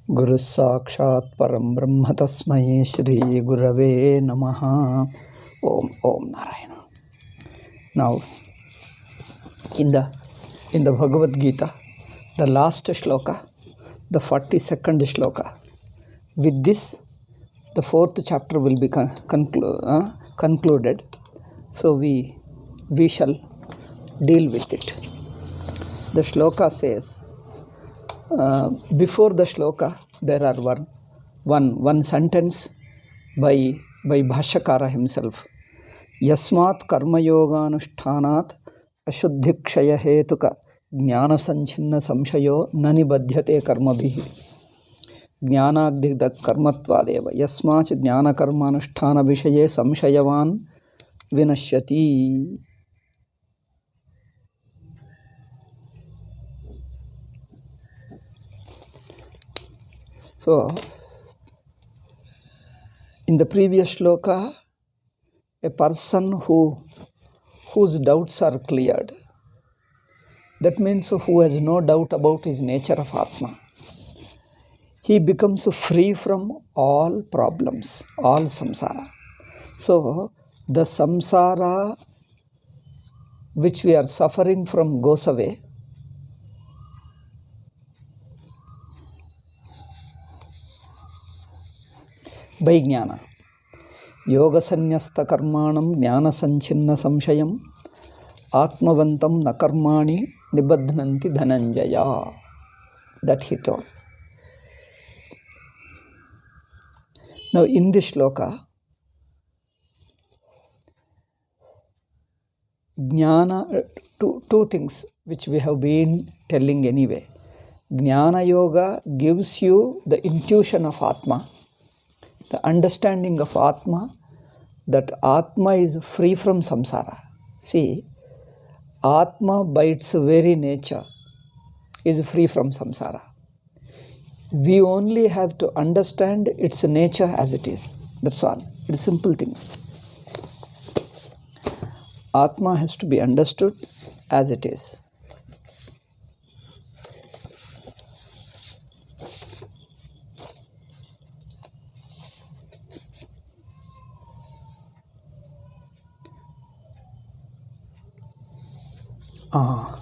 Guru Sakshat Param Brahma Tasmai Shri Gurave Namaha. Om Narayana. Now, in the Bhagavad Gita, the last shloka, the 42nd shloka. With this, the 4th chapter will be concluded. So we shall deal with it. The shloka says, before the shloka, there are one sentence by Bhashyakara himself. Yasmat karma yoganushthanat ashuddhikshaya hetuka jnana sanchinna samshayo nani badhyate karmabhihi jnanagdhigda karmatvadeva yasmach jnana karmanusthana vishaye samshayavan vinashyati. So, in the previous shloka, a person whose doubts are cleared, that means who has no doubt about his nature of Atma, he becomes free from all problems, all samsara. So, the samsara which we are suffering from goes away. By jnana. Yoga sanyasta karmanam jnana sanchinna samshayam atmavantam na karmani nibadhnanti dhananjaya. That he told. Now in this shloka, jnana, two things which we have been telling anyway. Jnana yoga gives you the intuition of Atma, the understanding of Atma, that Atma is free from samsara. See, Atma by its very nature is free from samsara. We only have to understand its nature as it is. That's all. It's a simple thing. Atma has to be understood as it is.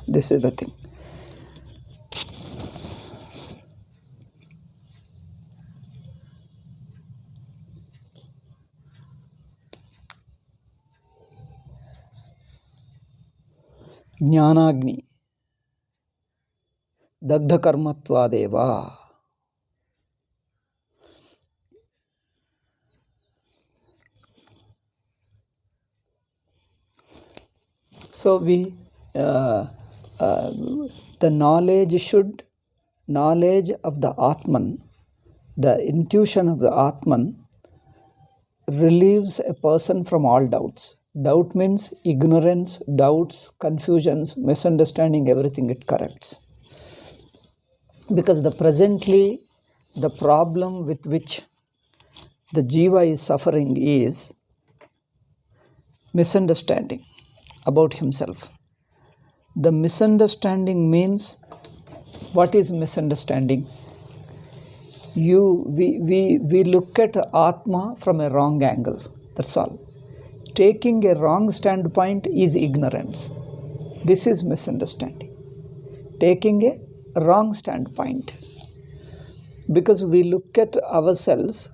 This is the thing. Jnanagni dagdha karmatvadeva. So the knowledge of the Atman, the intuition of the Atman relieves a person from all doubts. Doubt means ignorance, doubts, confusions, misunderstanding, everything it corrects. Because presently the problem with which the jiva is suffering is misunderstanding about himself. The misunderstanding means, what is misunderstanding? We look at Atma from a wrong angle. That's all. Taking a wrong standpoint is ignorance. This is misunderstanding. Taking a wrong standpoint. Because we look at ourselves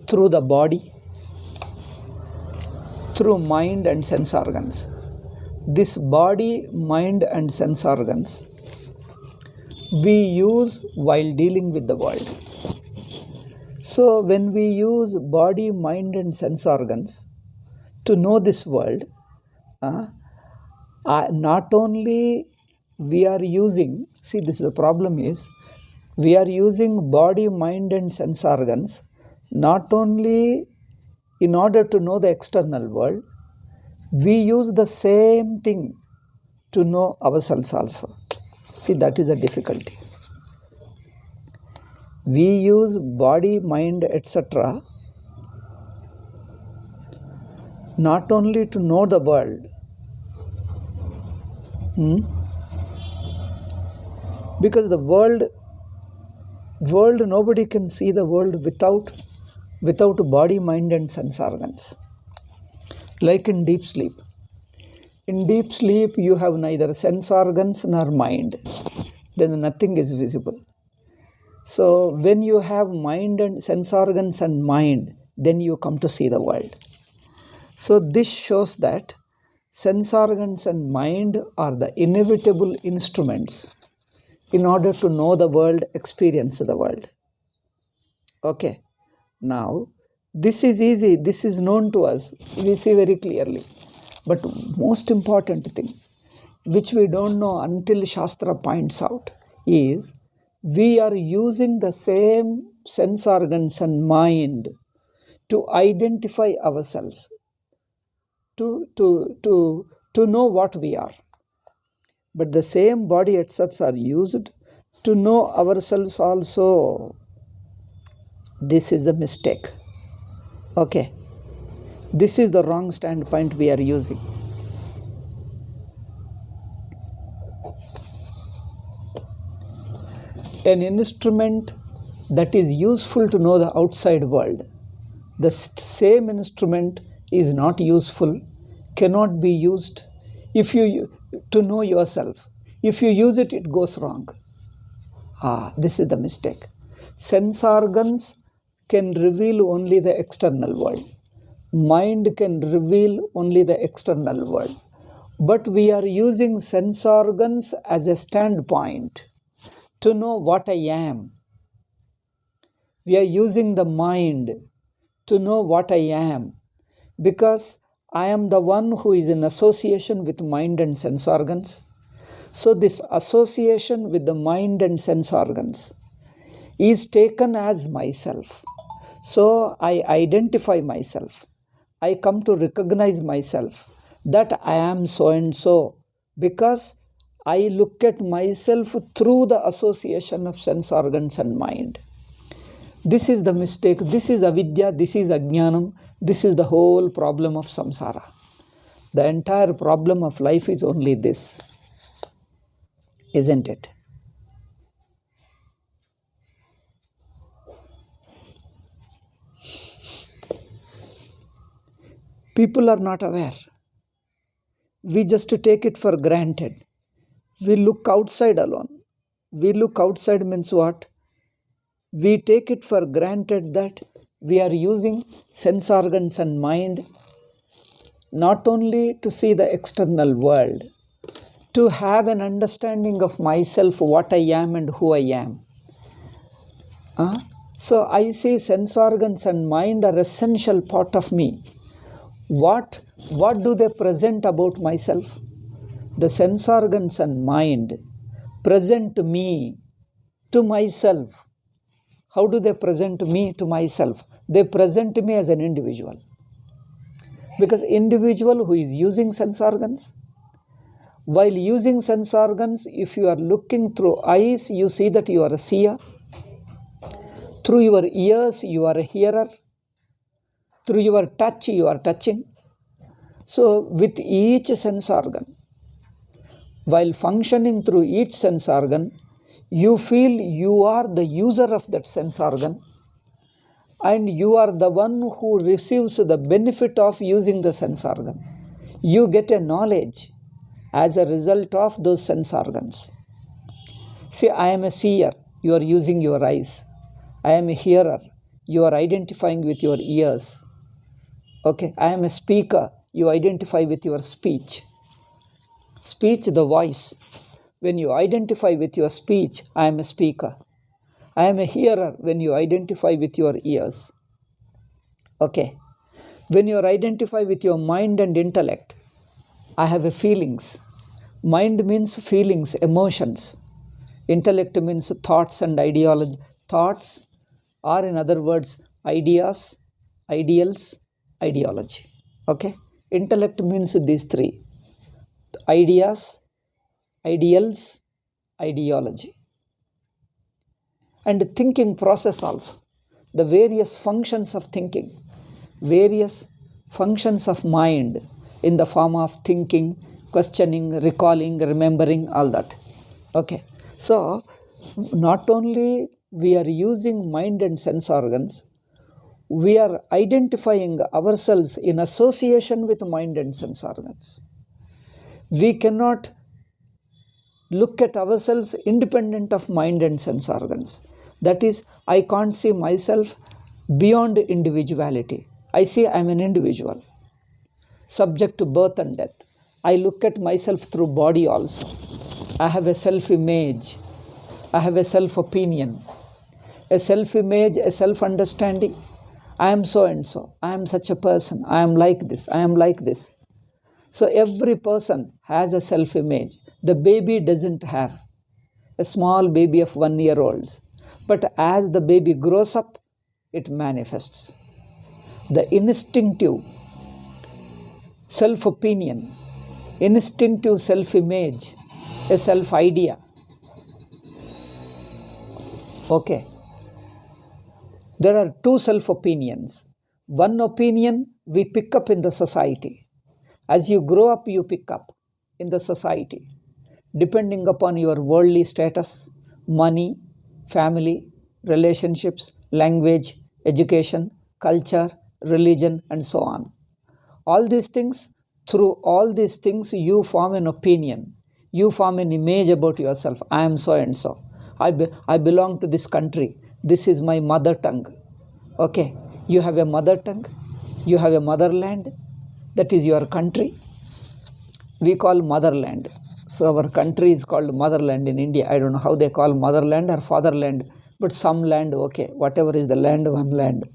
through the body, through mind and sense organs. This body, mind and sense organs we use while dealing with the world. So when we use body, mind and sense organs to know this world, not only we are using, see, this is the problem is, we are using body, mind and sense organs not only in order to know the external world, we use the same thing to know ourselves also. See, that is a difficulty. We use body, mind, etc. not only to know the world, because the world World, nobody can see the world without body, mind and sense organs. Like in deep sleep. In deep sleep, you have neither sense organs nor mind. Then nothing is visible. So when you have mind and sense organs and mind, then you come to see the world. So this shows that sense organs and mind are the inevitable instruments in order to know the world, experience the world. Okay. Now, this is easy. This is known to us. We see very clearly. But most important thing, which we don't know until Shastra points out, is we are using the same sense organs and mind to identify ourselves, to know what we are. But the same body and such are used to know ourselves also. This is the mistake. Okay. This is the wrong standpoint we are using. An instrument that is useful to know the outside world, the same instrument is not useful, cannot be used to know yourself. If you use it, it goes wrong. This is the mistake. Sense organs can reveal only the external world. Mind can reveal only the external world. But we are using sense organs as a standpoint to know what I am. We are using the mind to know what I am, because I am the one who is in association with mind and sense organs. So this association with the mind and sense organs is taken as myself. So I identify myself. I come to recognize myself that I am so and so, because I look at myself through the association of sense organs and mind. This is the mistake. This is avidya. This is ajnanam. This is the whole problem of samsara. The entire problem of life is only this, isn't it? People are not aware. We just take it for granted. We look outside alone. We look outside means what? We take it for granted that we are using sense organs and mind not only to see the external world, to have an understanding of myself, what I am and who I am. So I say sense organs and mind are essential part of me. What do they present about myself? The sense organs and mind present me to myself. How do they present me to myself? They present me as an individual. Because individual who is using sense organs, while using sense organs, if you are looking through eyes, you see that you are a seer. Through your ears, you are a hearer. Through your touch, you are touching. So with each sense organ, while functioning through each sense organ, you feel you are the user of that sense organ, and you are the one who receives the benefit of using the sense organ. You get a knowledge as a result of those sense organs. See, I am a seer, you are using your eyes. I am a hearer, you are identifying with your ears. Okay, I am a speaker, you identify with your speech. Speech, the voice. When you identify with your speech, I am a speaker. I am a hearer when you identify with your ears. Okay. When you identify with your mind and intellect, I have a feelings. Mind means feelings, emotions. Intellect means thoughts and ideology. Thoughts are, in other words, ideas, ideals, ideology. Okay. Intellect means these three: ideas, ideals, ideology. And thinking process also. The various functions of thinking, various functions of mind in the form of thinking, questioning, recalling, remembering, all that. Okay. So, not only we are using mind and sense organs, we are identifying ourselves in association with mind and sense organs. We cannot look at ourselves independent of mind and sense organs. That is, I can't see myself beyond individuality. I see I am an individual, subject to birth and death. I look at myself through body also. I have a self-image. I have a self-opinion. A self-image, a self-understanding. I am so and so. I am such a person. I am like this. I am like this. So every person has a self-image. The baby doesn't have. A small baby of 1 year olds. But as the baby grows up, it manifests. The instinctive self-opinion, instinctive self-image, a self-idea. Okay. There are two self-opinions. One opinion we pick up in the society. As you grow up, you pick up in the society, depending upon your worldly status, money, family, relationships, language, education, culture, religion, and so on. All these things, through all these things, you form an opinion. You form an image about yourself. I am so and so. I belong to this country. This is my mother tongue. Okay, you have a mother tongue. You have a motherland. That is your country. We call motherland. So our country is called motherland in India. I don't know how they call motherland or fatherland, but some land, okay, whatever is the land, one land.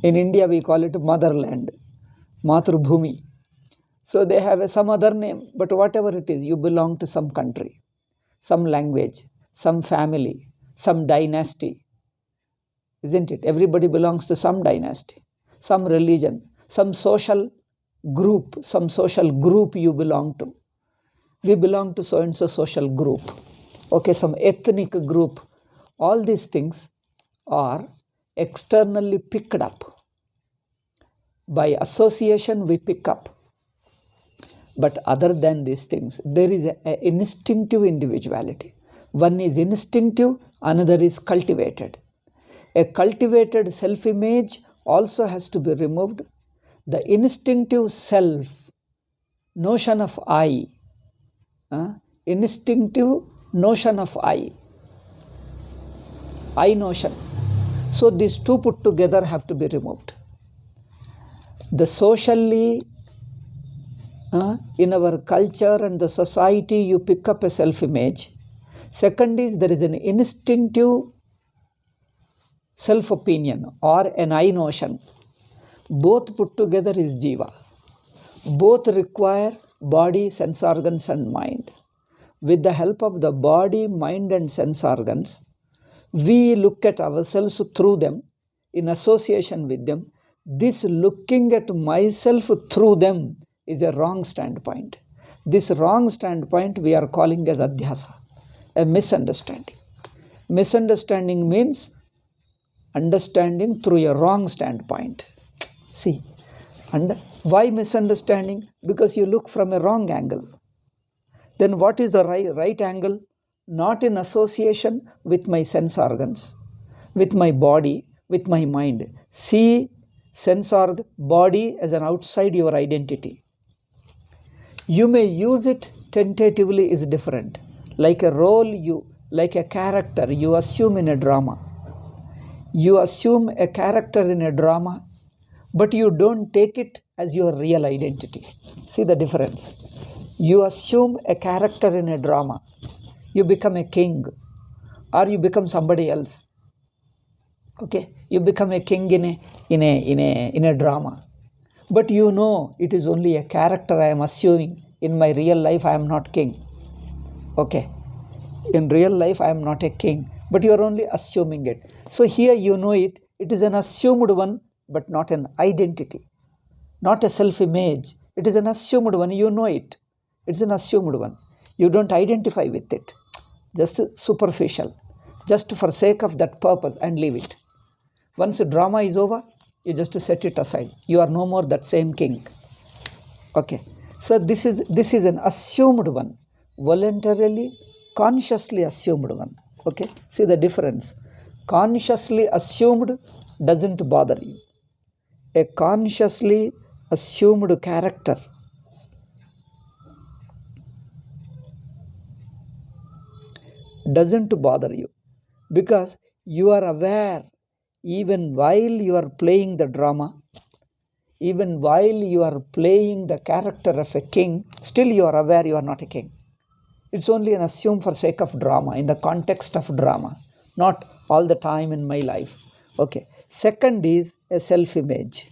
In India, we call it motherland, Matrubhumi. So they have some other name, but whatever it is, you belong to some country, some language, some family, some dynasty. Isn't it? Everybody belongs to some dynasty, some religion, some social group, you belong to. We belong to so and so social group. Okay, some ethnic group. All these things are externally picked up. By association, we pick up. But other than these things, there is an instinctive individuality. One is instinctive, another is cultivated. A cultivated self-image also has to be removed. The instinctive self, notion of I, instinctive notion of I notion. So these two put together have to be removed. The socially, in our culture and the society, you pick up a self-image. Second is there is an instinctive self-opinion or an I notion. Both put together is Jiva. Both require body, sense organs and mind. With the help of the body, mind and sense organs, we look at ourselves through them, in association with them. This looking at myself through them is a wrong standpoint. This wrong standpoint we are calling as adhyasa, a misunderstanding. Misunderstanding means understanding through a wrong standpoint. See, and why misunderstanding? Because you look from a wrong angle. Then what is the right angle? Not in association with my sense organs, with my body, with my mind. See sense organ, body as an outside your identity. You may use it tentatively is different. Like a role, like a character you assume in a drama. You assume a character in a drama, but you don't take it as your real identity. See the difference. You assume a character in a drama. You become a king, or you become somebody else. Okay, you become a king in a drama, but you know it is only a character I am assuming. In my real life, I am not king. Okay, in real life, I am not a king, but you are only assuming it. So here you know it is an assumed one, but not an identity, not a self-image. It is an assumed one. You know it. It's an assumed one. You don't identify with it. Just superficial, just for sake of that purpose, and leave it. Once the drama is over, you just set it aside. You are no more that same king. Okay. So this is an assumed one, voluntarily, consciously assumed one. Okay. See the difference. consciously assumed doesn't bother you. A consciously assumed character doesn't bother you because you are aware even while you are playing the drama, even while you are playing the character of a king, still you are aware you are not a king. It's only an assume for sake of drama, in the context of drama, not all the time in my life. Okay. Second is a self-image.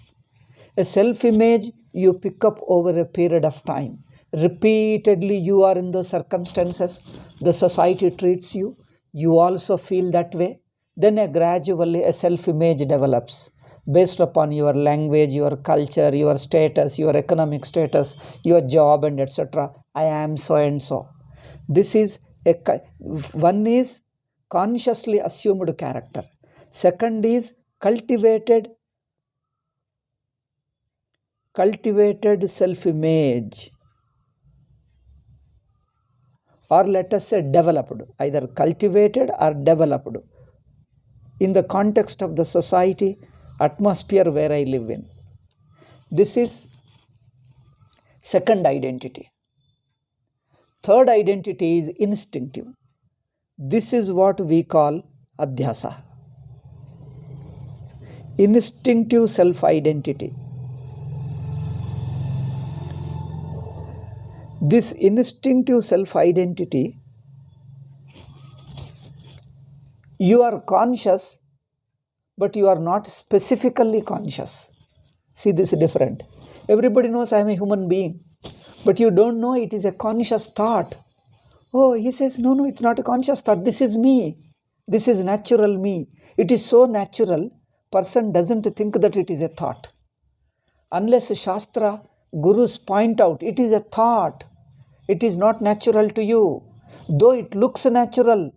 A self-image you pick up over a period of time. Repeatedly you are in those circumstances, the society treats you, you also feel that way. Then gradually a self-image develops based upon your language, your culture, your status, your economic status, your job, and etc. I am so and so. This is one is consciously assumed character. Second is cultivated self-image, or let us say developed, either cultivated or developed in the context of the society, atmosphere where I live in. This is second identity. Third identity is instinctive. This is what we call adhyasa. Instinctive self-identity. This instinctive self-identity, you are conscious, but you are not specifically conscious. See, this is different. Everybody knows I am a human being, but you don't know it is a conscious thought. Oh, he says, no, it's not a conscious thought. This is me. This is natural me. It is so natural, person doesn't think that it is a thought. Unless Shastra, Gurus point out, it is a thought. It is not natural to you. Though it looks natural,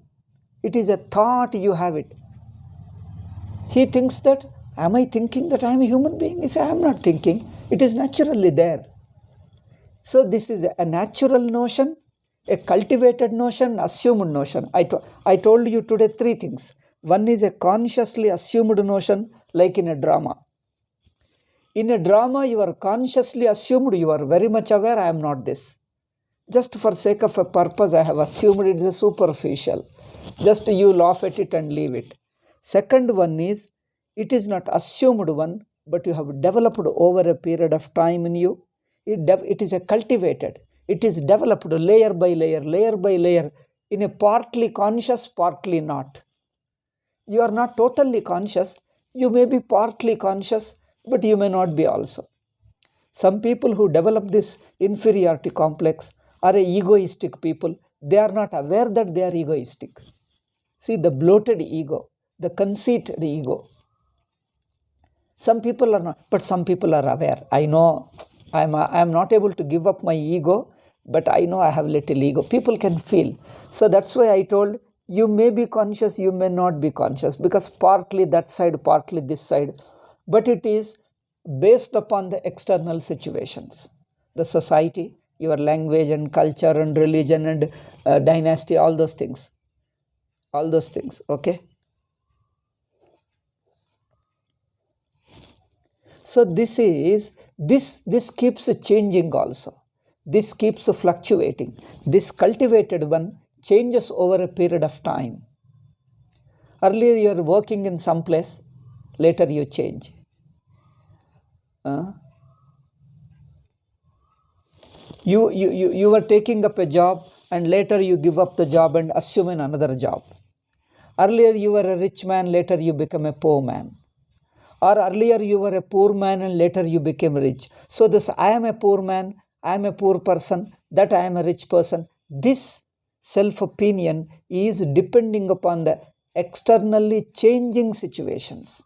it is a thought, you have it. He thinks that, am I thinking that I am a human being? He says, I am not thinking. It is naturally there. So this is a natural notion, a cultivated notion, assumed notion. I told you today three things. One is a consciously assumed notion, like in a drama. In a drama, you are consciously assumed, you are very much aware, I am not this. Just for sake of a purpose, I have assumed it is a superficial. Just you laugh at it and leave it. Second one is, it is not assumed one, but you have developed over a period of time in you. It is a cultivated. It is developed layer by layer, in a partly conscious, partly not. You are not totally conscious. You may be partly conscious, but you may not be also. Some people who develop this inferiority complex are egoistic people. They are not aware that they are egoistic. See, the bloated ego, the conceited ego. Some people are not, but some people are aware. I know I am not able to give up my ego, but I know I have little ego. People can feel. So that's why I told you may be conscious, you may not be conscious, because partly that side, partly this side. But it is based upon the external situations, the society, your language and culture and religion and dynasty, all those things. Okay. So this keeps changing also. This keeps fluctuating. This cultivated one changes over a period of time. Earlier you are working in some place, later you change. You were taking up a job and later you give up the job and assume another job. Earlier you were a rich man, later you become a poor man. Or earlier you were a poor man and later you became rich. So this I am a poor man, I am a poor person, that I am a rich person. This self-opinion is depending upon the externally changing situations.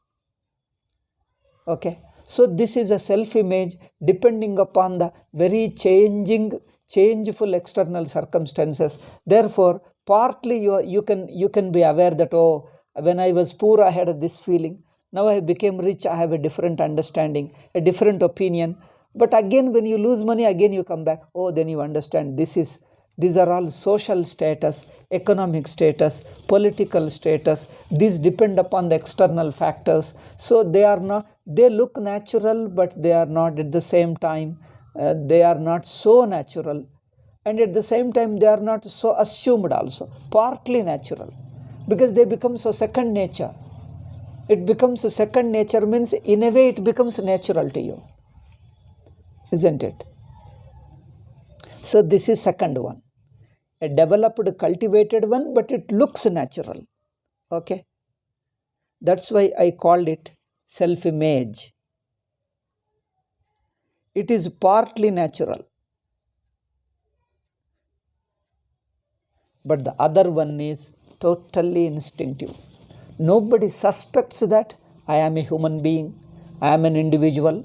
Okay. So this is a self-image depending upon the very changeful external circumstances. Therefore, partly you can be aware that, oh, when I was poor, I had this feeling. Now I became rich, I have a different understanding, a different opinion. But again, when you lose money, again you come back. Oh, then you understand this is These are all social status, economic status, political status. These depend upon the external factors. So they are not, they look natural, but they are not at the same time. They are not so natural. And at the same time, they are not so assumed also, partly natural. Because they become so second nature. It becomes a second nature means in a way it becomes natural to you. Isn't it? So this is second one. A developed, cultivated one, but it looks natural. Okay? That's why I called it self-image. It is partly natural. But the other one is totally instinctive. Nobody suspects that I am a human being, I am an individual,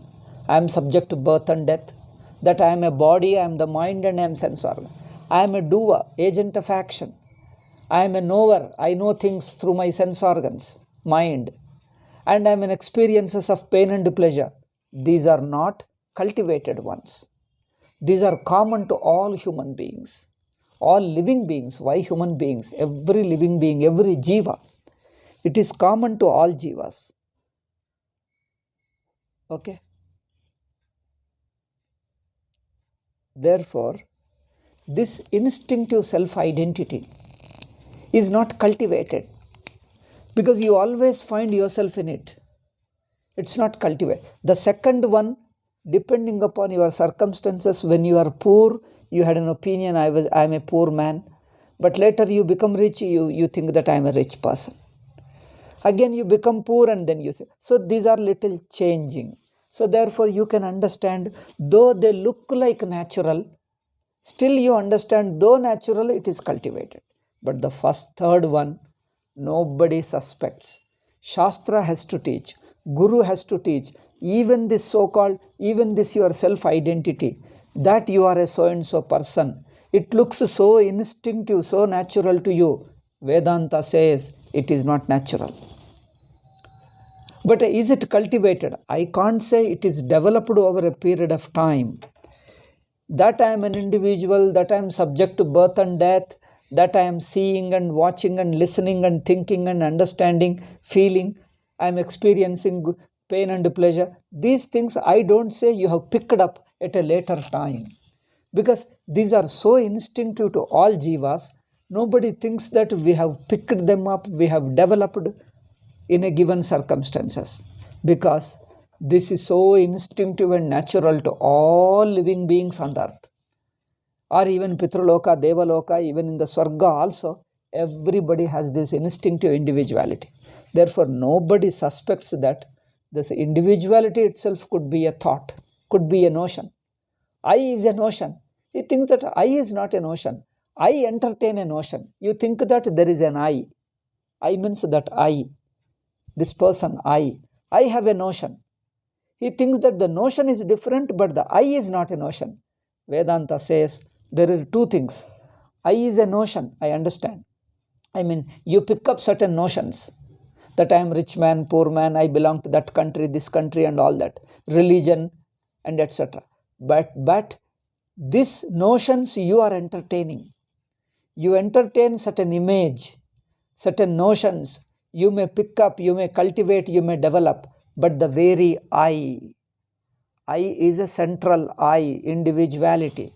I am subject to birth and death, that I am a body, I am the mind, and I am sense organ. I am a doer, agent of action. I am a knower, I know things through my sense organs, mind. And I am an experiences of pain and pleasure. These are not cultivated ones. These are common to all human beings. All living beings. Why human beings? Every living being, every jiva. It is common to all jivas. Okay? Therefore, this instinctive self-identity is not cultivated because you always find yourself in it. It's not cultivated. The second one, depending upon your circumstances, when you are poor, you had an opinion, I am a poor man. But later you become rich, you think that I am a rich person. Again you become poor and then you say. So these are little changing. So therefore you can understand, though they look like natural, still you understand, though natural, it is cultivated. But the third one, nobody suspects. Shastra has to teach. Guru has to teach. Even this so-called, even this your self-identity, that you are a so-and-so person. It looks so instinctive, so natural to you. Vedanta says it is not natural. But is it cultivated? I can't say it is developed over a period of time. That I am an individual, that I am subject to birth and death, that I am seeing and watching and listening and thinking and understanding, feeling, I am experiencing pain and pleasure. These things I don't say you have picked up at a later time. Because these are so instinctive to all jivas, nobody thinks that we have picked them up, we have developed in a given circumstances. Because this is so instinctive and natural to all living beings on the earth. Or even Pitraloka, Devaloka, even in the Swarga also, everybody has this instinctive individuality. Therefore, nobody suspects that this individuality itself could be a thought, could be a notion. I is a notion. He thinks that I is not a notion. I entertain a notion. You think that there is an I. I means that I. This person, I have a notion. He thinks that the notion is different, but the I is not a notion. Vedanta says there are two things. I is a notion, I understand. I mean, you pick up certain notions that I am rich man, poor man, I belong to that country, this country, and all that, religion, and etc. But these notions you are entertaining. You entertain certain image, certain notions. You may pick up, you may cultivate, you may develop, but the very I is a central I, individuality.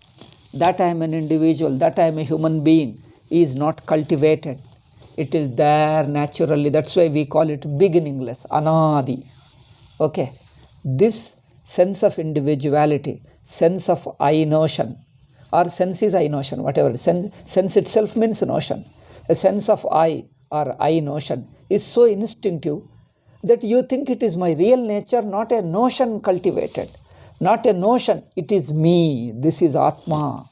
That I am an individual, that I am a human being is not cultivated. It is there naturally. That's why we call it beginningless, anadi. Okay. This sense of individuality, sense of I notion, or sense is I notion, whatever. Sense itself means notion. A sense of I or I notion is so instinctive that you think it is my real nature, not a notion cultivated. Not a notion, it is me, this is Atma.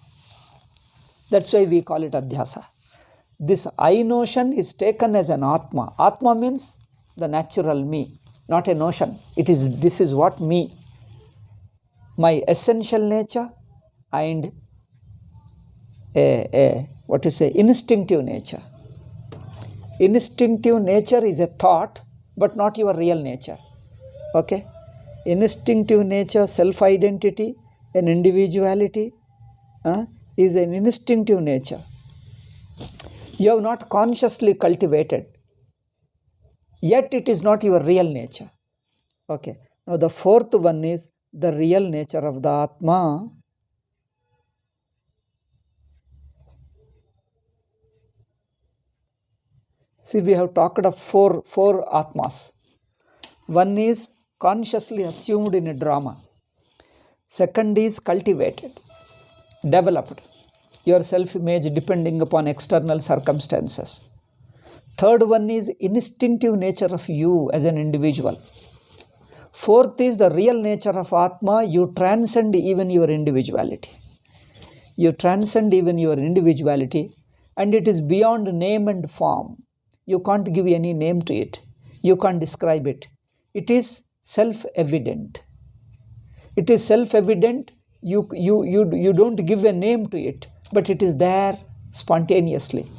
That's why we call it Adhyasa. This I notion is taken as an Atma. Atma means the natural me, not a notion. This is what me. My essential nature and instinctive nature. Instinctive nature is a thought, but not your real nature. Okay? Instinctive nature, self-identity, an individuality, is an instinctive nature. You have not consciously cultivated, yet it is not your real nature. Okay. Now the fourth one is the real nature of the Atma. See, we have talked of four Atmas. One is consciously assumed in a drama. Second is cultivated, developed, your self-image depending upon external circumstances. Third one is instinctive nature of you as an individual. Fourth is the real nature of Atma. You transcend even your individuality. You transcend even your individuality, and it is beyond name and form. You can't give any name to it. You can't describe it. It is self-evident. It is self-evident. You don't give a name to it, but it is there spontaneously.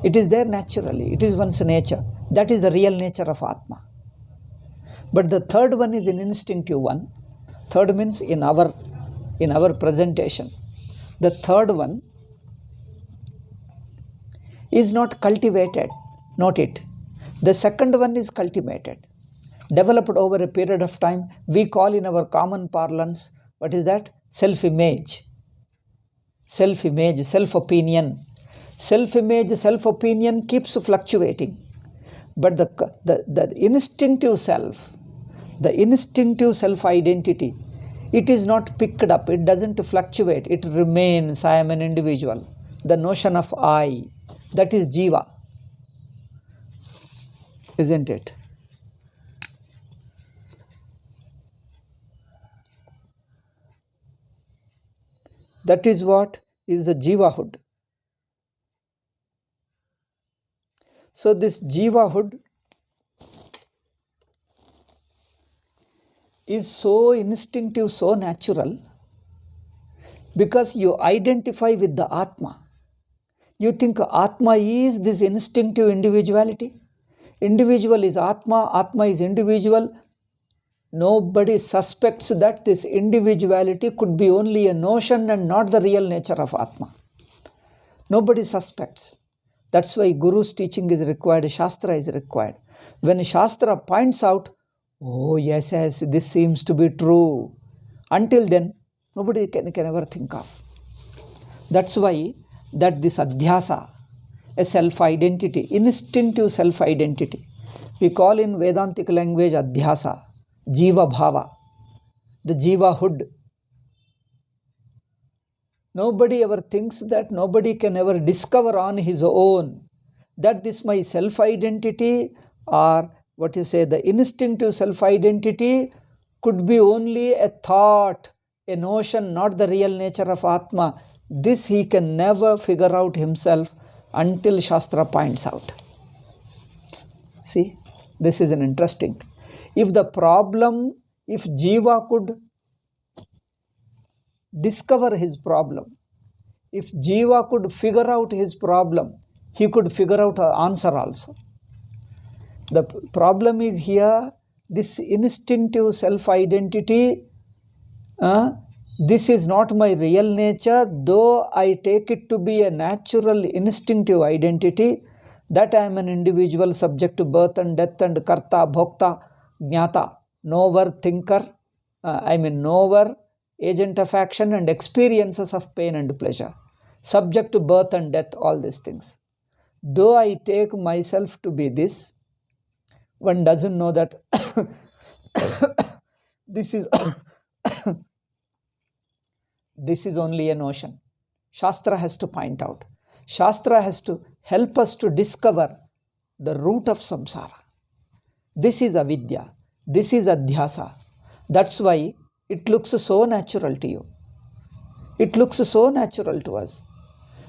It is there naturally. It is one's nature. That is the real nature of Atma. But the third one is an instinctive one. Third means in our presentation. The third one is not cultivated. Note it. The second one is cultivated, developed over a period of time. We call in our common parlance, what is that? Self-image. Self-image, self-opinion. Self-image, self-opinion keeps fluctuating. But the instinctive self, the instinctive self-identity, it is not picked up. It doesn't fluctuate. It remains. I am an individual. The notion of I, that is Jiva. Isn't it? That is what is the Jivahood. So this Jivahood is so instinctive, so natural, because you identify with the Atma. You think Atma is this instinctive individuality. Individual is Atma, Atma is individual. Nobody suspects that this individuality could be only a notion and not the real nature of Atma. Nobody suspects. That's why Guru's teaching is required, Shastra is required. When Shastra points out, oh yes, this seems to be true, until then, nobody can ever think of. That's why that this adhyasa, a self-identity, instinctive self-identity, we call in Vedantic language adhyasa, jiva bhava, the jivahood. Nobody ever thinks that, nobody can ever discover on his own that this my self-identity, or what you say, the instinctive self-identity could be only a thought, a notion, not the real nature of Atma. This he can never figure out himself until Shastra points out. See, this is an interesting thing. If the problem, if Jiva could discover his problem, if Jiva could figure out his problem, he could figure out an answer also. The problem is here, this instinctive self-identity, this is not my real nature, though I take it to be a natural instinctive identity, that I am an individual subject to birth and death and karta, bhokta, jnata, knower, thinker, knower, agent of action and experiences of pain and pleasure, subject to birth and death, all these things. Though I take myself to be this, one doesn't know that this is this is only a notion. Shastra has to point out. Shastra has to help us to discover the root of samsara. This is avidya. This is adhyasa. That's why it looks so natural to you. It looks so natural to us.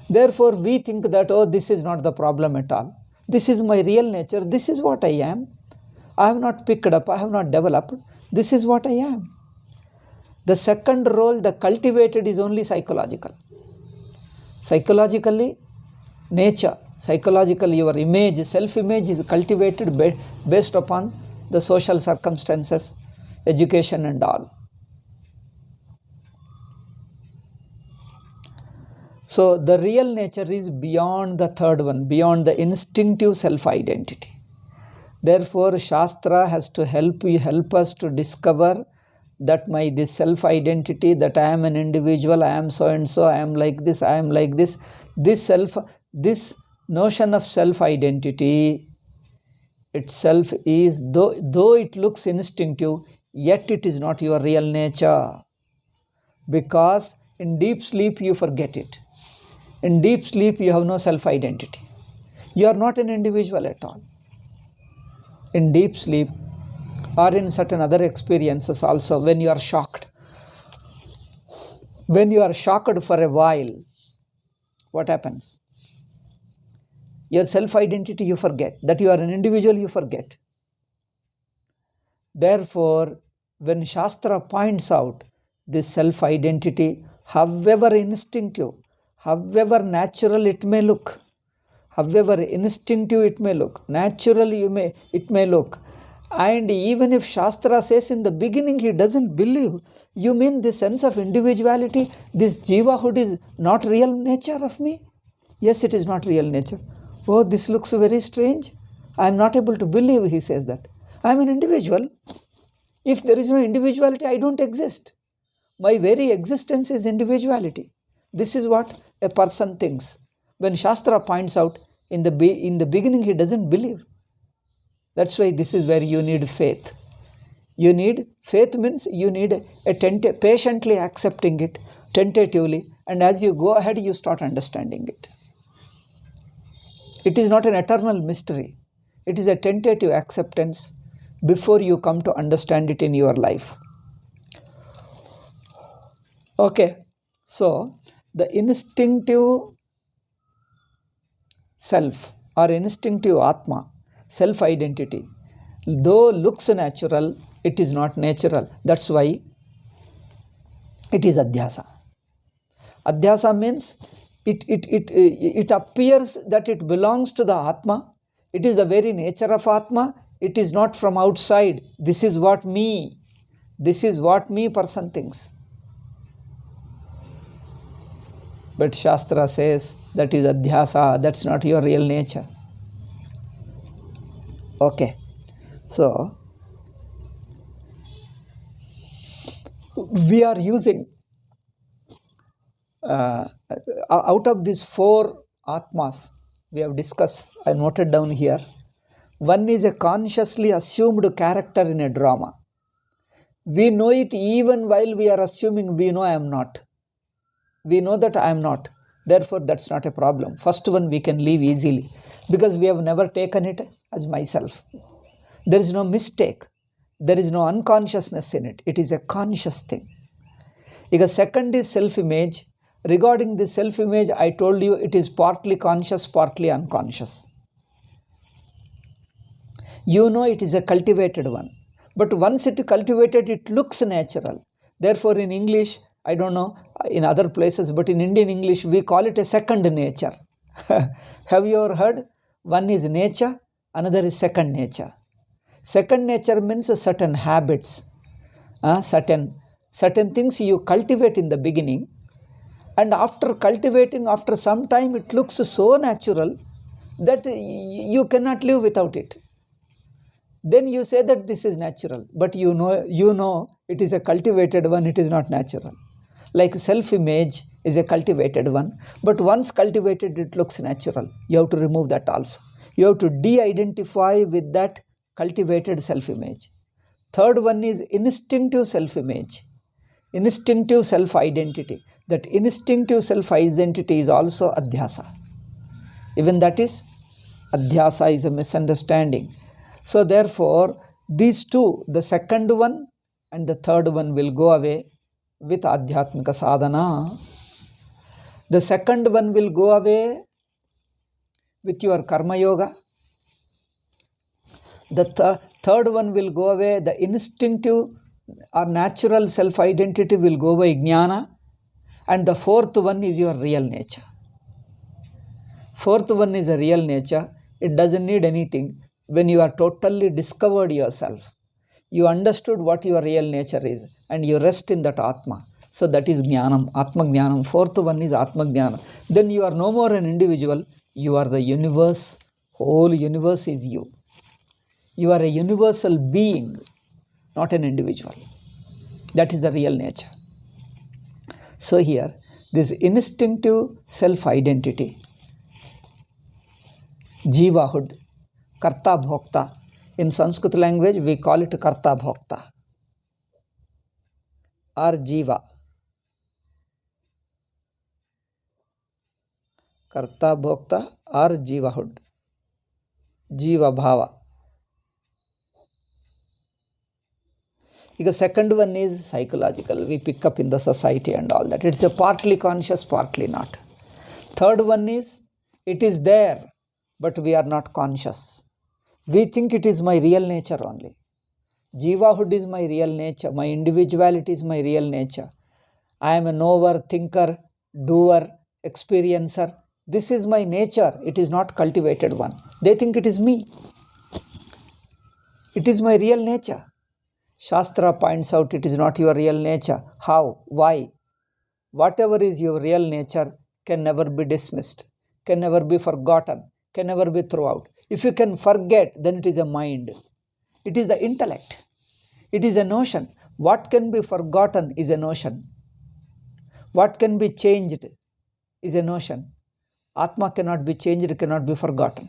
Therefore, we think that, oh, this is not the problem at all. This is my real nature. This is what I am. I have not picked up. I have not developed. This is what I am. The second role, the cultivated, is only psychological. Psychologically, nature, psychologically, your image, self-image is cultivated based upon the social circumstances, education and all. So the real nature is beyond the third one, beyond the instinctive self-identity. Therefore, Shastra has to help us to discover that this self-identity, that I am an individual, I am so and so, I am like this, I am like this. This notion of self-identity itself is, though it looks instinctive, yet it is not your real nature. Because in deep sleep you forget it. In deep sleep you have no self-identity. You are not an individual at all. In deep sleep, or in certain other experiences also, when you are shocked. When you are shocked for a while, what happens? Your self-identity you forget. That you are an individual you forget. Therefore, when Shastra points out this self-identity, however instinctive, however natural it may look, however instinctive it may look, naturally it may look, and even if Shastra says in the beginning he doesn't believe, you mean this sense of individuality, this jivahood is not real nature of me? Yes, it is not real nature. Oh, this looks very strange. I am not able to believe he says that. I am an individual. If there is no individuality, I don't exist. My very existence is individuality. This is what a person thinks. When Shastra points out, in the beginning he doesn't believe. That's why this is where you need faith. You need faith, means you need patiently accepting it, tentatively, and as you go ahead you start understanding it. It is not an eternal mystery. It is a tentative acceptance before you come to understand it in your life. Okay, so the instinctive self or instinctive Atma, self-identity, though looks natural, it is not natural. That's why it is adhyasa. Adhyasa means it appears that it belongs to the Atma. It is the very nature of Atma. It is not from outside. This is what me person thinks. But Shastra says that is adhyasa, that's not your real nature. Okay, so we are using out of these four Atmas we have discussed, I noted down here. One is a consciously assumed character in a drama. We know it even while we are assuming we know I am not. We know that I am not. Therefore, that's not a problem. First one we can leave easily because we have never taken it as myself. There is no mistake. There is no unconsciousness in it. It is a conscious thing. Because second is self-image. Regarding the self-image, I told you it is partly conscious, partly unconscious. You know it is a cultivated one. But once it is cultivated, it looks natural. Therefore, in English, I don't know, in other places, but in Indian English, we call it a second nature. Have you ever heard? One is nature, another is second nature. Second nature means certain habits, certain things you cultivate in the beginning, and after cultivating, after some time, it looks so natural that you cannot live without it. Then you say that this is natural, but you know it is a cultivated one, it is not natural. Like self-image is a cultivated one, but once cultivated, it looks natural. You have to remove that also. You have to de-identify with that cultivated self-image. Third one is instinctive self-image, instinctive self-identity. That instinctive self-identity is also adhyasa. Even that is, adhyasa is a misunderstanding. So therefore, these two, the second one and the third one, will go away with adhyatmika sadhana. The second one will go away with your karma yoga. The third one will go away, the instinctive or natural self-identity will go away, jnana. And the fourth one is your real nature. Fourth one is a real nature. It doesn't need anything. When you are totally discovered yourself, you understood what your real nature is, and you rest in that Atma. So that is Jnanam, Atma Jnanam. Fourth one is Atma Jnana. Then you are no more an individual, you are the universe. Whole universe is you. You are a universal being, not an individual. That is the real nature. So here, this instinctive self-identity, jivahood, karta bhokta. In Sanskrit language, we call it karta bhokta or jiva. Karta bhokta or jivahood, jiva bhava. The second one is psychological. We pick up in the society and all that. It's a partly conscious, partly not. Third one is, it is there, but we are not conscious. We think it is my real nature only. Jivahood is my real nature. My individuality is my real nature. I am a knower, thinker, doer, experiencer. This is my nature. It is not cultivated one. They think it is me. It is my real nature. Shastra points out it is not your real nature. How? Why? Whatever is your real nature can never be dismissed, can never be forgotten, can never be thrown out. If you can forget, then it is a mind. It is the intellect. It is a notion. What can be forgotten is a notion. What can be changed is a notion. Atma cannot be changed, cannot be forgotten.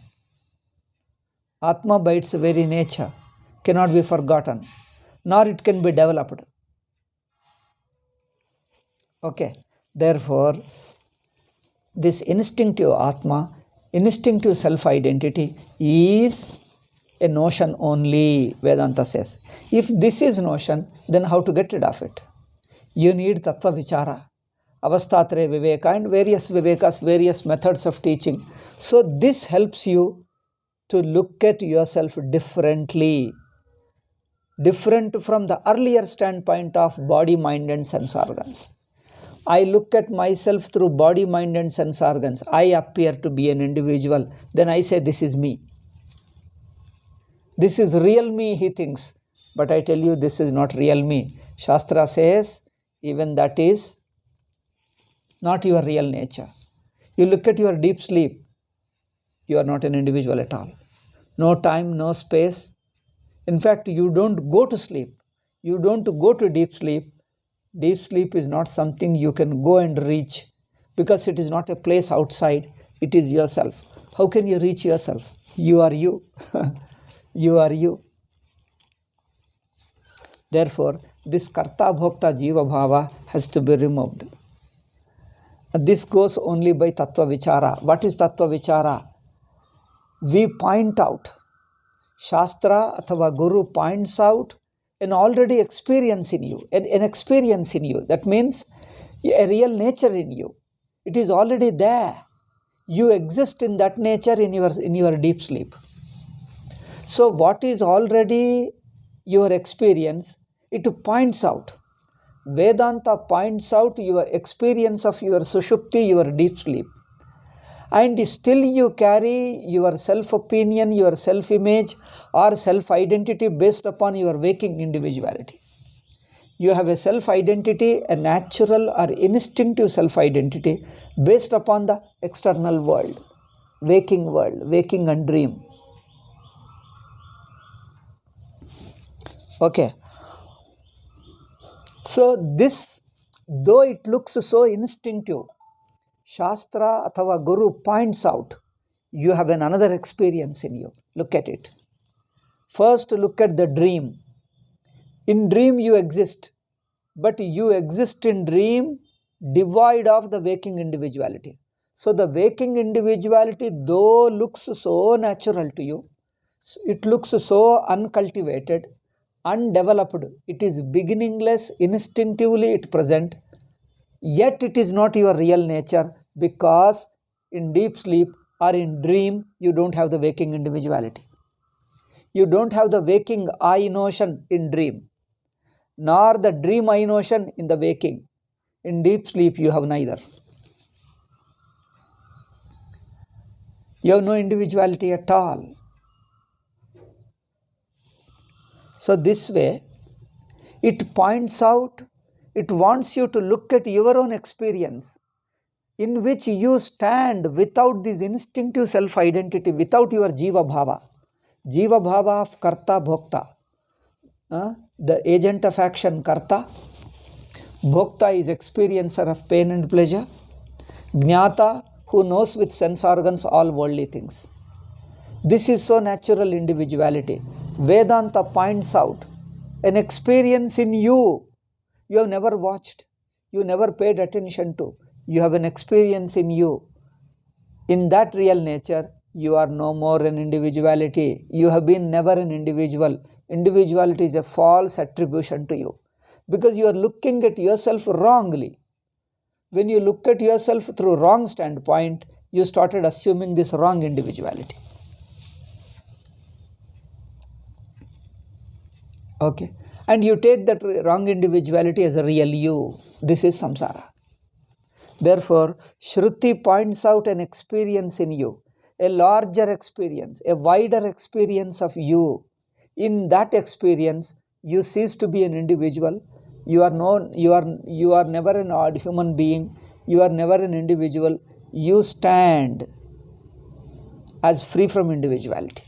Atma by its very nature cannot be forgotten, nor it can be developed. Okay, therefore, this instinctive Atma, instinctive self-identity is a notion only, Vedanta says. If this is notion, then how to get rid of it? You need Tattva Vichara, Avasthatare Viveka, and various Vivekas, various methods of teaching. So this helps you to look at yourself differently, different from the earlier standpoint of body, mind and sense organs. I look at myself through body, mind and sense organs. I appear to be an individual. Then I say, this is me. This is real me, he thinks. But I tell you, this is not real me. Shastra says, even that is not your real nature. You look at your deep sleep, you are not an individual at all. No time, no space. In fact, you don't go to sleep. You don't go to deep sleep. Deep sleep is not something you can go and reach, because it is not a place outside. It is yourself. How can you reach yourself? You are you. You are you. Therefore, this karta bhokta jiva bhava has to be removed. This goes only by tattva vichara. What is tattva vichara? We point out, Shastra athava Guru points out an already experience in you, an experience in you. That means a real nature in you. It is already there. You exist in that nature in your deep sleep. So what is already your experience, it points out. Vedanta points out your experience of your sushupti, your deep sleep. And still you carry your self-opinion, your self-image or self-identity based upon your waking individuality. You have a self-identity, a natural or instinctive self-identity based upon the external world, waking and dream. Okay. So this, though it looks so instinctive, Shastra athava Guru points out, you have another experience in you. Look at it. First, look at the dream. In dream you exist, but you exist in dream devoid of the waking individuality. So the waking individuality, though looks so natural to you, it looks so uncultivated, undeveloped, it is beginningless, instinctively it present, yet it is not your real nature, because in deep sleep or in dream you don't have the waking individuality. You don't have the waking I notion in dream, nor the dream I notion in the waking. In deep sleep you have neither. You have no individuality at all. So this way, it points out It wants you to look at your own experience, in which you stand without this instinctive self-identity, without your jiva bhava of karta bhokta. The agent of action karta, bhokta is experiencer of pain and pleasure, jnata who knows with sense organs all worldly things. This is so natural individuality. Vedanta points out an experience in you have never watched, you never paid attention to. You have an experience in you. In that real nature, you are no more an individuality. You have been never an individual. Individuality is a false attribution to you, because you are looking at yourself wrongly. When you look at yourself through wrong standpoint, you started assuming this wrong individuality. Okay, and you take that wrong individuality as a real you. This is samsara. Therefore, Shruti points out an experience in you, a larger experience, a wider experience of you. In that experience, you cease to be an individual. You are never an odd human being. You are never an individual. You stand as free from individuality.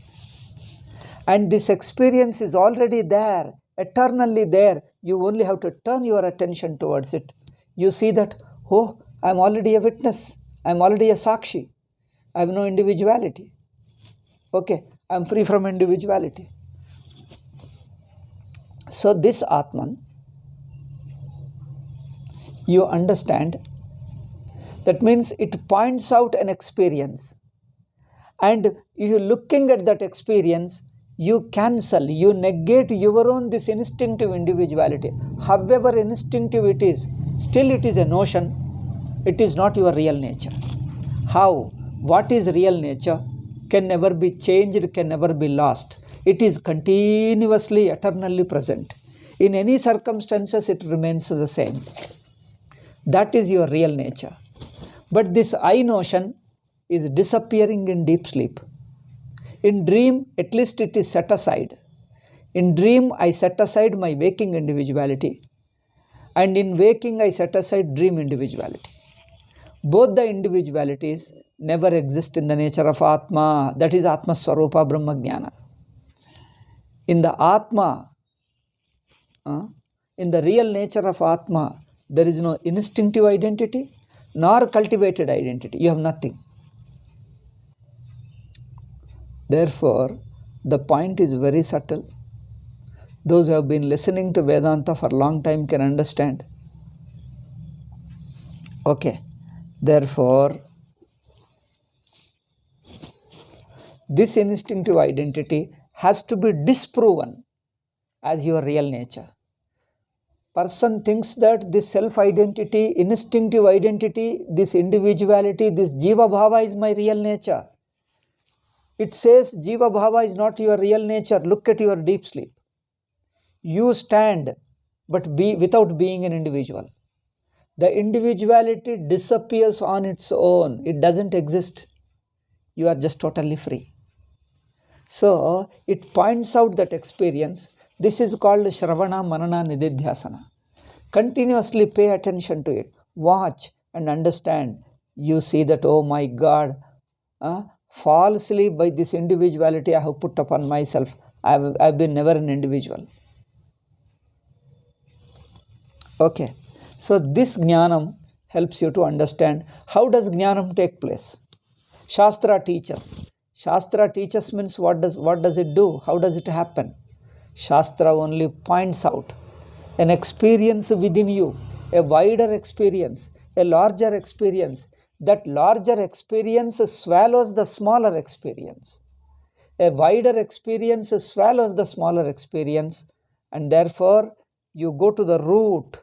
And this experience is already there, eternally there. You only have to turn your attention towards it. You see that, oh, I'm already a witness. I'm already a sakshi. I have no individuality. Okay, I'm free from individuality. So this Atman, you understand, that means it points out an experience. And you looking at that experience, you cancel, you negate your own this instinctive individuality. However instinctive it is, still it is a notion. It is not your real nature. How? What is real nature? Can never be changed, can never be lost. It is continuously, eternally present. In any circumstances, it remains the same. That is your real nature. But this I notion is disappearing in deep sleep. In dream, at least it is set aside. In dream, I set aside my waking individuality. And in waking, I set aside dream individuality. Both the individualities never exist in the nature of Atma. That is Atma Swarupa Brahma Jnana. In the Atma, in the real nature of Atma, there is no instinctive identity nor cultivated identity. You have nothing. Therefore, the point is very subtle. Those who have been listening to Vedanta for a long time can understand. Okay. Therefore, this instinctive identity has to be disproven as your real nature. Person thinks that this self-identity, instinctive identity, this individuality, this jiva bhava is my real nature. It says jiva bhava is not your real nature. Look at your deep sleep. You stand, but without being an individual. The individuality disappears on its own. It doesn't exist. You are just totally free. So, it points out that experience. This is called Shravana Manana Nididhyasana. Continuously pay attention to it. Watch and understand. You see that, oh my God, falsely by this individuality I have put upon myself. I've been never an individual. Okay. So this jnanam helps you to understand how does jnanam take place. Shastra teaches. Shastra teaches means what does it do? How does it happen? Shastra only points out an experience within you, a wider experience, a larger experience. That larger experience swallows the smaller experience. A wider experience swallows the smaller experience, and therefore you go to the root.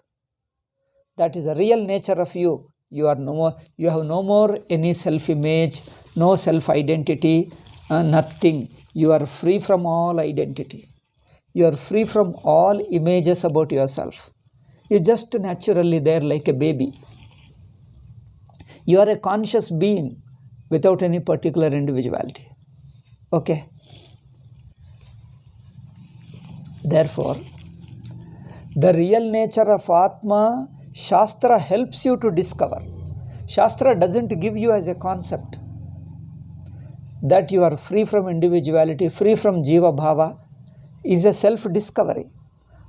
That is the real nature of you. You have no more any self-image, no self-identity, nothing. You are free from all identity. You are free from all images about yourself. You're just naturally there like a baby. You are a conscious being without any particular individuality. Okay? Therefore, The real nature of Atma, Shastra helps you to discover. Shastra doesn't give you as a concept that you are free from individuality, free from Jiva Bhava, is a self-discovery.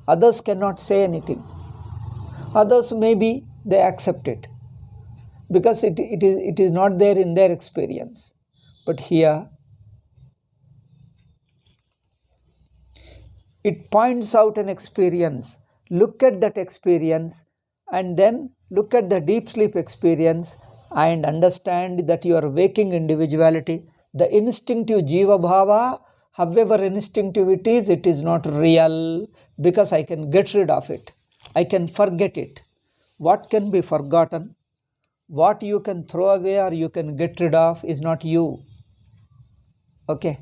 Others cannot say anything. Others maybe they accept it because it is not there in their experience. But here, it points out an experience. Look at that experience and then look at the deep sleep experience and understand that you are waking individuality. The instinctive Jiva Bhava, however instinctive it is not real because I can get rid of it. I can forget it. What can be forgotten, what you can throw away or you can get rid of is not you. Okay.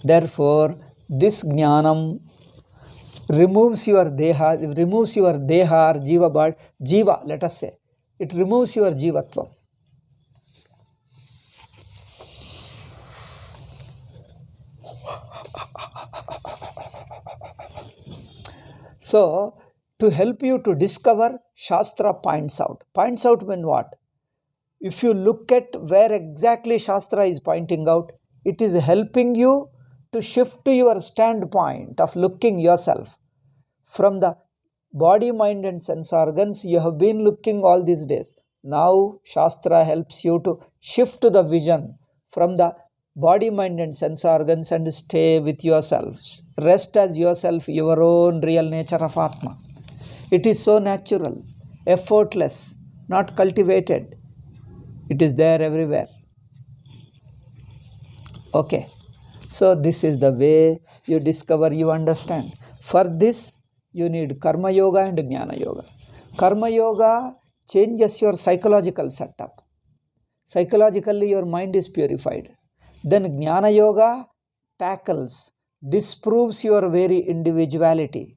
Therefore, this jnanam removes your deha or jiva, let us say. It removes your jivatvam. So, to help you to discover, Shastra points out. Points out when what? If you look at where exactly Shastra is pointing out, it is helping you to shift to your standpoint of looking yourself. From the body, mind and sense organs, you have been looking all these days. Now, Shastra helps you to shift to the vision from the body, mind and sense organs and stay with yourselves. Rest as yourself, your own real nature of Atma. It is so natural, effortless, not cultivated. It is there everywhere. Okay. So this is the way you discover, you understand. For this, you need Karma Yoga and Jnana Yoga. Karma Yoga changes your psychological setup. Psychologically, your mind is purified. Then Jnana Yoga tackles, disproves your very individuality,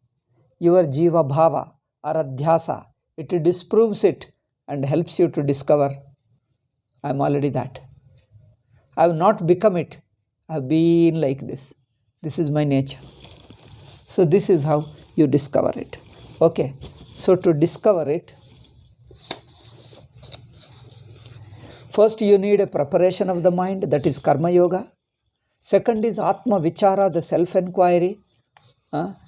your Jiva Bhava or Adhyasa. It disproves it and helps you to discover, I am already that. I have not become it. I have been like this. This is my nature. So this is how you discover it. Okay. So to discover it, first you need a preparation of the mind, that is Karma Yoga. Second is Atma Vichara, the self-enquiry,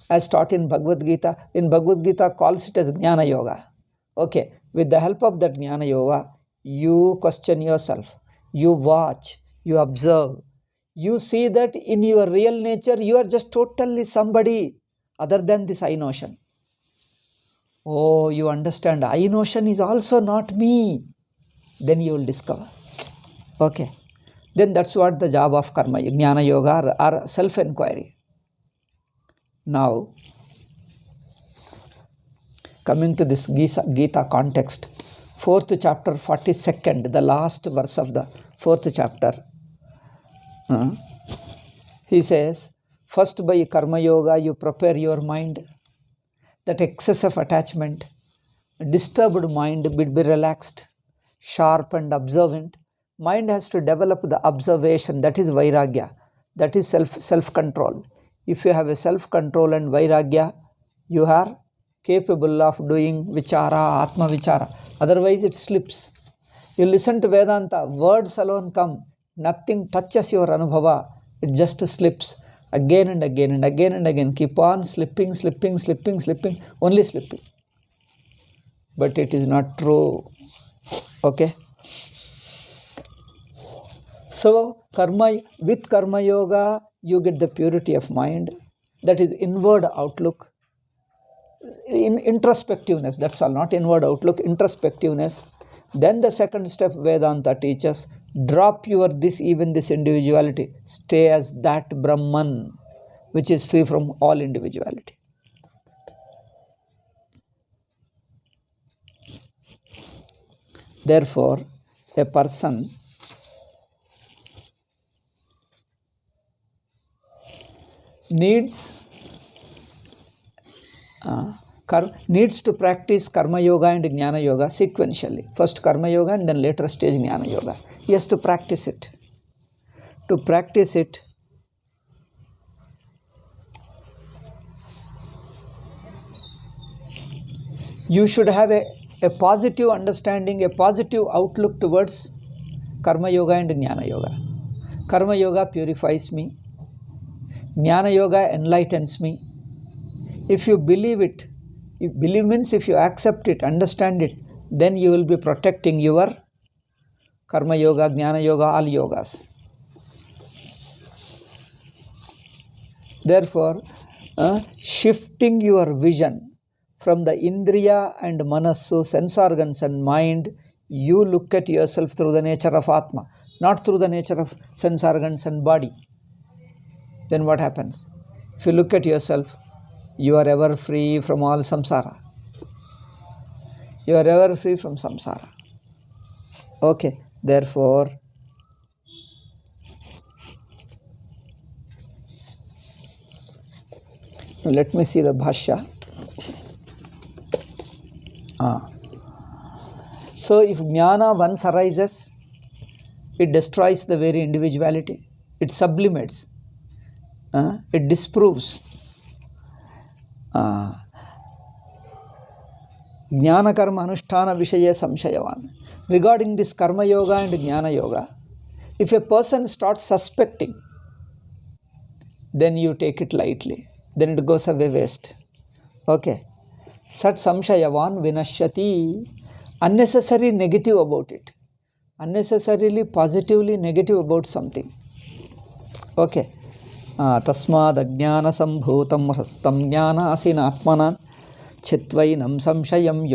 as taught in Bhagavad Gita. In Bhagavad Gita calls it as Jnana Yoga. Okay. With the help of that Jnana Yoga, you question yourself. You watch. You observe. You see that in your real nature, you are just totally somebody other than this I notion. Oh, you understand, I notion is also not me. Then you will discover. Okay. Then that's what the job of Karma, Jnana Yoga or self-enquiry. Now, coming to this Gita context, 4th chapter, 42nd, the last verse of the 4th chapter. He says, first by Karma Yoga, you prepare your mind. That excess of attachment, disturbed mind will be relaxed, sharp and observant. Mind has to develop the observation, that is Vairagya, that is self-control. If you have a self-control and Vairagya, you are capable of doing Vichara, Atma Vichara. Otherwise it slips. You listen to Vedanta, words alone come, nothing touches your Anubhava, it just slips. Again and again and again and again, keep on slipping, only slipping. But it is not true. Okay. So, with Karma Yoga, you get the purity of mind, that is inward outlook, in introspectiveness, that's all, not inward outlook, introspectiveness. Then the second step Vedanta teaches, drop this individuality, stay as that Brahman, which is free from all individuality. Therefore, a person needs to practice Karma Yoga and Jnana Yoga sequentially. First Karma Yoga and then later stage Jnana Yoga. He has to practice it. To practice it, You should have a positive understanding, a positive outlook towards Karma Yoga and Jnana Yoga. Karma Yoga purifies me. Jnana Yoga enlightens me. If you believe it, believe means if you accept it, understand it, then you will be protecting your Karma Yoga, Jnana Yoga, all yogas. Therefore, shifting your vision from the Indriya and Manasu, sense organs and mind, you look at yourself through the nature of Atma, not through the nature of sense organs and body. Then what happens? If you look at yourself, you are ever free from all samsara. You are ever free from samsara. Okay, therefore, let me see the bhashya. So if jnana once arises, it destroys the very individuality. It sublimates. It disproves. Jnana karma anushtana vishaya samshayavan. Regarding this karma yoga and jnana yoga, if a person starts suspecting, then you take it lightly. Then it goes away waste. Okay. Sat samshayavan vinashyati. Unnecessary negative about it. Unnecessarily positively negative about something. Okay. Tasmad ajnana sambhutam rastam jnana asina atmanan chitvainam samshayam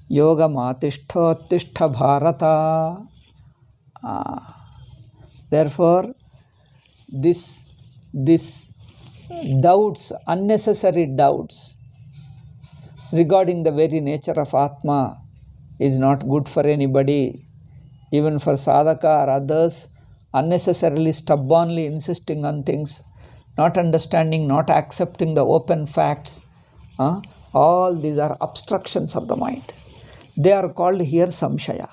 yogamatishthotishta bharata. Therefore, this doubts, unnecessary doubts regarding the very nature of Atma is not good for anybody, even for sadhaka or others. Unnecessarily, stubbornly insisting on things, not understanding, not accepting the open facts, all these are obstructions of the mind. They are called here samshaya.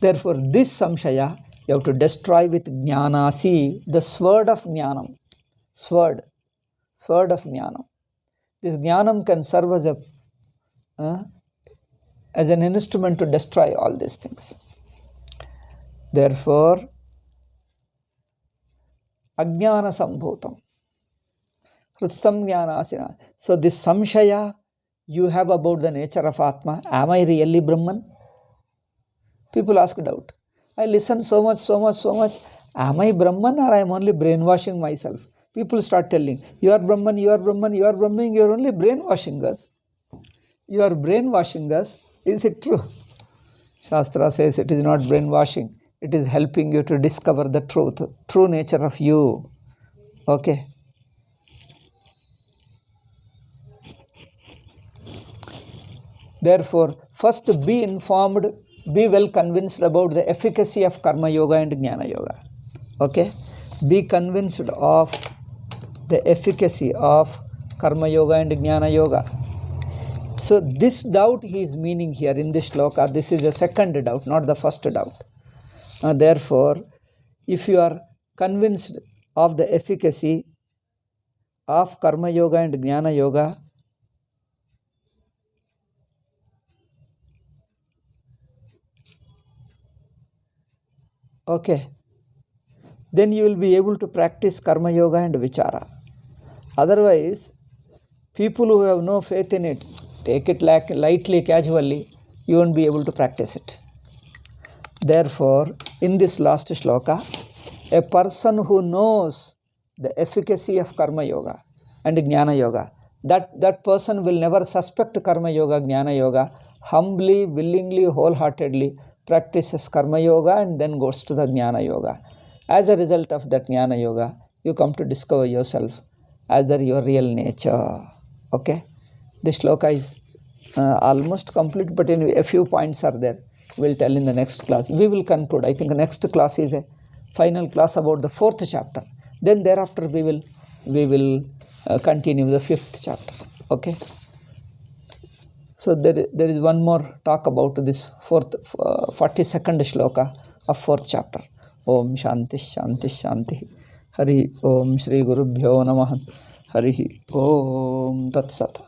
Therefore, this samshaya you have to destroy with jnana. See, the sword of jnanam. Sword of jnanam. This jnanam can serve as an instrument to destroy all these things. Therefore, ajnana sambhutam hristam jnanasina. So this samshaya you have about the nature of Atma. Am I really Brahman? People ask doubt. I listen so much. Am I Brahman or I am only brainwashing myself? People start telling, you are Brahman, you are Brahman, you are Brahman, you are only brainwashing us. You are brainwashing us. Is it true? Shastra says it is not brainwashing. It is helping you to discover the truth, true nature of you. Okay. Therefore, first be informed, be well convinced about the efficacy of Karma Yoga and Jnana Yoga. Okay? Be convinced of the efficacy of Karma Yoga and Jnana Yoga. So this doubt he is meaning here in this shloka. This is the second doubt, not the first doubt. Therefore, if you are convinced of the efficacy of Karma Yoga and Jnana Yoga, okay, then you will be able to practice Karma Yoga and Vichara. Otherwise, people who have no faith in it, take it lightly, casually, you won't be able to practice it. Therefore, in this last shloka, a person who knows the efficacy of Karma Yoga and Jnana Yoga, that person will never suspect Karma Yoga, Jnana Yoga, humbly, willingly, wholeheartedly practices Karma Yoga and then goes to the Jnana Yoga. As a result of that Jnana Yoga, you come to discover yourself as your real nature. Okay? This shloka is almost complete, but anyway, a few points are there. We'll tell in the next class. We will conclude. I think the next class is a final class about the 4th chapter. Then thereafter we will continue the 5th chapter. Okay? So there is one more talk about this 42nd shloka of 4th chapter. Om Shanti Shanti Shanti. Hari Om Shri Gurubhyo Namaha. Hari Om Tat Sat.